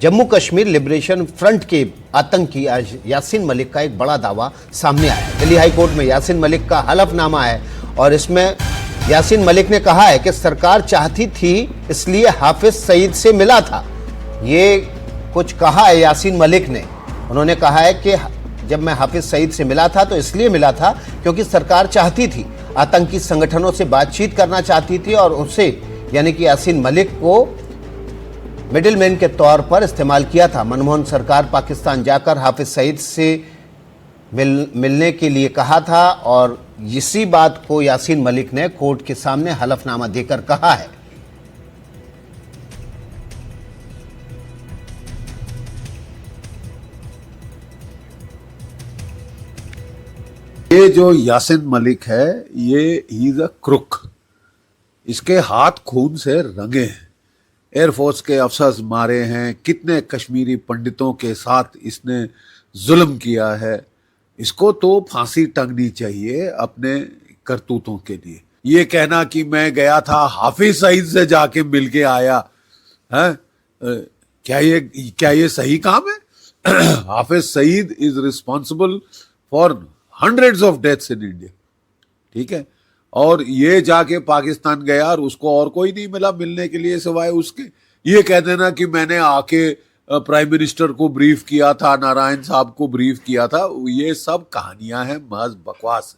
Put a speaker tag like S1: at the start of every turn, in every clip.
S1: Jammu Kashmir liberation front के आतंकी यासीन मलिक का एक बड़ा दावा सामने आया। दिल्ली हाई कोर्ट में यासीन मलिक का हलफनामा है और इसमें यासीन मलिक ने कहा है कि सरकार चाहती थी इसलिए हाफिज सईद से मिला था। ये कुछ कहा है यासीन मलिक ने। उन्होंने कहा है कि जब मैं हाफिज सईद से मिला था तो इसलिए मिला था क्योंकि सरकार चाहती थी, आतंकी संगठनों से बातचीत करना चाहती थी और उसे यानी कि यासीन मलिक को मिडिलमैन के तौर पर इस्तेमाल किया था। मनमोहन सरकार पाकिस्तान जाकर हाफिज सईद से मिलने के लिए कहा था और इसी बात को यासीन मलिक ने कोर्ट के सामने हलफनामा देकर कहा है।
S2: ये जो यासीन मलिक है ये ही इज अ क्रुक। इसके हाथ खून से रंगे हैं। एयरफोर्स के अफसर मारे हैं, कितने कश्मीरी पंडितों के साथ इसने जुल्म किया है। इसको तो फांसी टंगनी चाहिए अपने करतूतों के लिए। ये कहना कि मैं गया था हाफिज सईद से जाके मिल के आया है, क्या ये सही काम है? Hafiz Saeed is responsible for hundreds of deaths in India, ठीक है। और ये जाके पाकिस्तान गया और उसको और कोई नहीं मिला मिलने के लिए सिवाय उसके। ये कह देना कि मैंने आके प्राइम मिनिस्टर को ब्रीफ किया था, नारायण साहब को ब्रीफ किया था, ये सब कहानियां हैं, महज बकवास।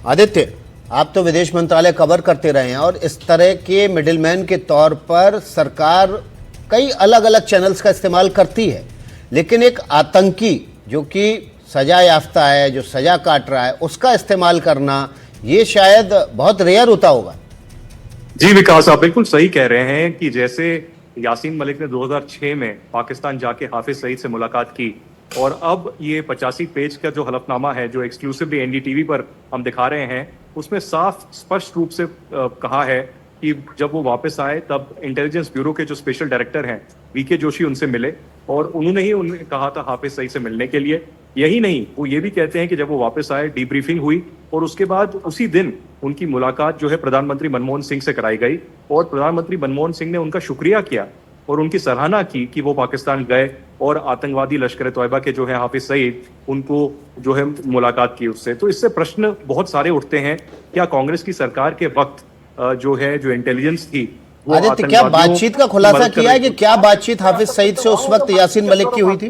S1: आदित्य, आप तो विदेश मंत्रालय कवर करते रहे हैं और इस तरह के मिडिलमैन के तौर पर सरकार कई अलग अलग चैनल्स का इस्तेमाल करती है, लेकिन एक आतंकी जो कि सजा याफ्ता है, जो सजा काट रहा है, उसका इस्तेमाल करना ये शायद बहुत रेयर होता होगा।
S3: जी विकास, आप बिल्कुल सही कह रहे हैं कि जैसे यासीन मलिक ने 2006 में पाकिस्तान जाके हाफिज सईद से मुलाकात की और अब ये 85 पेज का जो हलफनामा है जो एक्सक्लूसिवली एनडीटीवी पर हम दिखा रहे हैं, उसमें साफ स्पष्ट रूप से कहा है कि जब वो वापस आए तब इंटेलिजेंस ब्यूरो के जो स्पेशल डायरेक्टर हैं वीके जोशी उनसे मिले और उन्होंने ही उन्हें कहा था हाफिज सईद से मिलने के लिए। यही नहीं, वो ये भी कहते हैं कि जब वो वापस आए डीब्रीफिंग हुई और उसके बाद उसी दिन उनकी मुलाकात जो है प्रधानमंत्री मनमोहन सिंह से कराई गई और प्रधानमंत्री मनमोहन सिंह ने उनका शुक्रिया किया और उनकी सराहना की कि वो पाकिस्तान गए और आतंकवादी लश्कर तोयबा के जो है हाफिज सईद, उनको जो है मुलाकात की उससे। तो इससे प्रश्न बहुत सारे उठते हैं, क्या कांग्रेस की सरकार के वक्त जो है जो इंटेलिजेंस थी वो
S1: आदित्य, क्या बातचीत का खुलासा किया है कि क्या बातचीत हाफिज सईद से उस वक्त यासीन मलिक की हुई थी?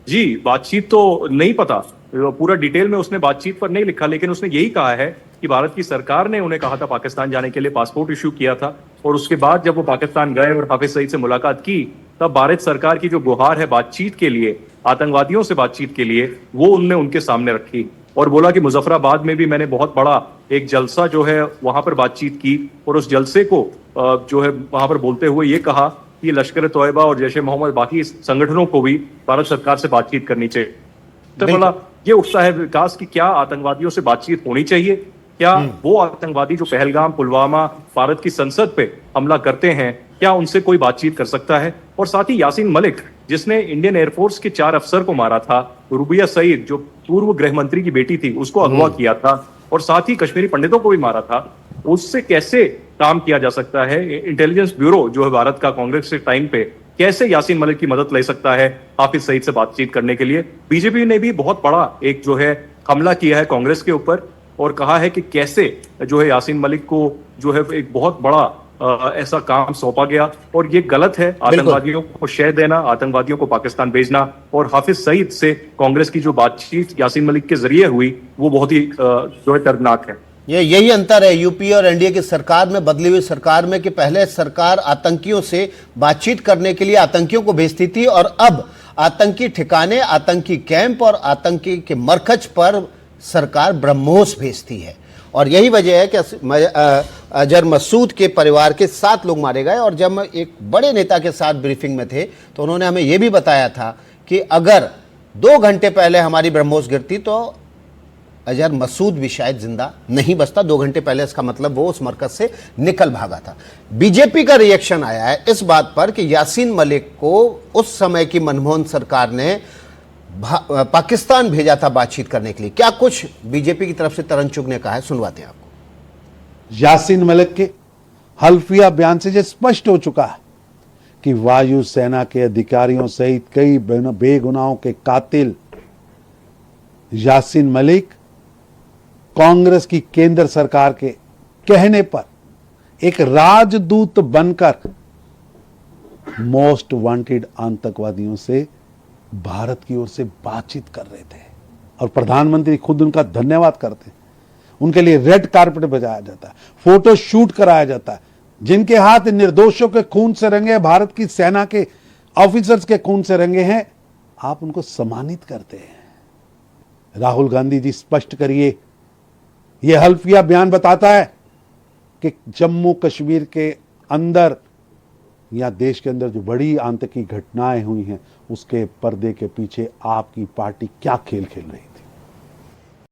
S3: जी, बातचीत तो नहीं पता, पूरा डिटेल में उसने बातचीत पर नहीं लिखा, लेकिन उसने यही कहा है कि भारत की सरकार ने उन्हें कहा था पाकिस्तान जाने के लिए, पासपोर्ट इश्यू किया था और उसके बाद जब वो पाकिस्तान गए और हाफिज सईद से मुलाकात की तब भारत सरकार की जो गुहार है बातचीत के लिए, आतंकवादियों से बातचीत के लिए, वो उनने उनके सामने रखी और बोला कि मुजफ्फराबाद में भी मैंने बहुत बड़ा एक जलसा जो है वहां पर बातचीत की और उस जलसे को जो है वहां पर बोलते हुए ये कहा कि लश्कर तोयबा और जैश ए मोहम्मद बाकी संगठनों को भी भारत सरकार से बातचीत करनी चाहिए। तो बोला ये उठता है विकास की क्या आतंकवादियों से बातचीत होनी चाहिए? क्या वो आतंकवादी जो पहलगाम, पुलवामा, भारत की संसद पे हमला करते हैं, क्या उनसे कोई बातचीत कर सकता है? और साथ ही यासीन मलिक जिसने इंडियन एयरफोर्स के 4 अफसर को मारा था, रुबिया सईद जो पूर्व गृह मंत्री की बेटी थी उसको अगवा किया था और साथ ही कश्मीरी पंडितों को भी मारा था, उससे कैसे काम किया जा सकता है? इंटेलिजेंस ब्यूरो जो है भारत का कांग्रेस के टाइम पे कैसे यासीन मलिक की मदद ले सकता है हाफिज सईद से बातचीत करने के लिए? बीजेपी ने भी बहुत बड़ा एक जो है हमला किया है कांग्रेस के ऊपर और कहा है कि कैसे जो है यासीन मलिक को जो है एक बहुत बड़ा ऐसा काम सौंपा गया और ये गलत है। आतंकवादियों को शह देना, आतंकवादियों को पाकिस्तान भेजना और हाफिज सईद से कांग्रेस की जो बातचीत यासीन मलिक के जरिए हुई वो बहुत ही जो है दर्दनाक है।
S1: यही अंतर है यूपी और एनडीए की सरकार में, बदली हुई सरकार में, कि पहले सरकार आतंकियों से बातचीत करने के लिए आतंकियों को भेजती थी और अब आतंकी ठिकाने, आतंकी कैंप और आतंकी के मरकज पर सरकार ब्रह्मोस भेजती है। और यही वजह है कि अजहर मसूद के परिवार के 7 लोग मारे गए और जब हम एक बड़े नेता के साथ ब्रीफिंग में थे तो उन्होंने हमें यह भी बताया था कि अगर 2 घंटे पहले हमारी ब्रह्मोस गिरती तो अजहर मसूद भी शायद जिंदा नहीं बचता। 2 घंटे पहले इसका मतलब वो उस मरकज से निकल भागा था। बीजेपी का रिएक्शन आया है इस बात पर कि यासीन मलिक को उस समय की मनमोहन सरकार ने पाकिस्तान भेजा था बातचीत करने के लिए। क्या कुछ बीजेपी की तरफ से तरन चुग ने कहा है, सुनवाते हैं आपको।
S4: यासीन मलिक के हल्फिया बयान से ये स्पष्ट हो चुका है कि वायुसेना के अधिकारियों सहित कई बेगुनाहों के कातिल यासीन मलिक कांग्रेस की केंद्र सरकार के कहने पर एक राजदूत बनकर मोस्ट वांटेड आतंकवादियों से भारत की ओर से बातचीत कर रहे थे और प्रधानमंत्री खुद उनका धन्यवाद करते हैं। उनके लिए रेड कारपेट बजाया जाता है, फोटो शूट कराया जाता है। जिनके हाथ निर्दोषों के खून से रंगे, भारत की सेना के ऑफिसर्स के खून से रंगे हैं, आप उनको सम्मानित करते हैं। राहुल गांधी जी स्पष्ट करिए, यह हल्फिया बयान बताता है कि जम्मू कश्मीर के अंदर या देश के अंदर जो बड़ी आतंकी घटनाएं हुई हैं उसके पर्दे के पीछे आपकी पार्टी क्या खेल खेल रही है।